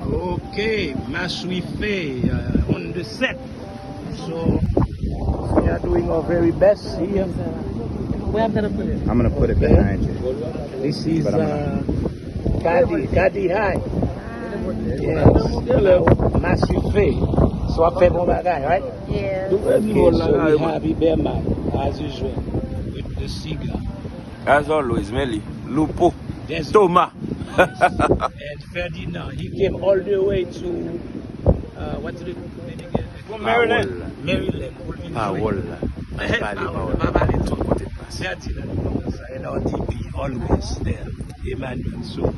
Okay, Maswife on the set. So we are doing our very best here. Where I'm gonna put it? I'm gonna put it behind you. This is Kadi High. Yes. Maswife. So I pay more guy, right? Yeah. Okay, so we have Iberman as usual with the cigar. As always, Melly, Lupo, Yes. Thomas. Yes. And Ferdinand, he came all the way to what's the name again? From Maryland. Maryland. And our DP always there, Emmanuel. So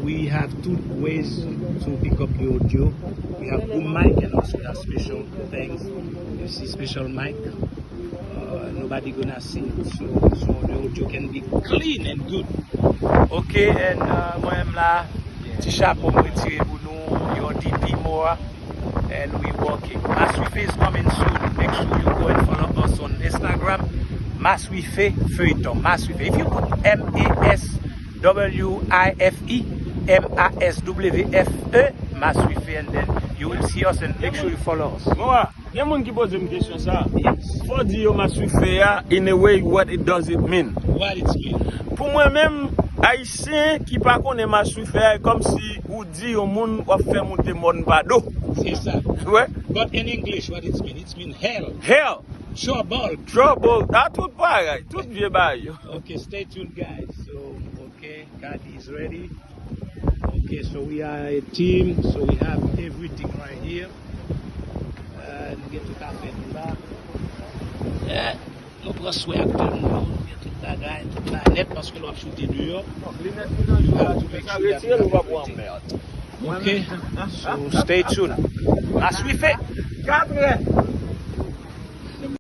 we have two ways to pick up the audio. We have boom mic and also that special things. You see special mic. Nobody gonna see it, so the audio can be clean and good. Okay, and moi-même là, petit chapeau pour nous, your DP more, and we working. Maswife is coming soon. Make sure you go and follow us on Instagram. Maswife Feuilleton. Maswife. If you put MASWIFE, MASWFE, Maswife, and then you will see us and make sure you follow us. Il y a des gens qui posent une question ça. Yes. For the Maswife, in a way, what it does it mean? What it means? Pour moi-même, Haïtien qui pas connaît Maswife, comme si ou dit au monde ou fait monter mon bado. C'est ça. Ouais. But in English, what it means? It means hell. Hell, Trouble. trouble, tout pareil, tout vieux bail. Okay, stay tuned, guys. So, okay, Kadi is ready. Okay, so we are a team, so we have everything right here. Get to cafe là. On prend soin actuellement. Get tout la gagne, tout la net parce que l'on va shooter dehors. You have to make sure that you have everything. Okay, so stay tuned. Maswife.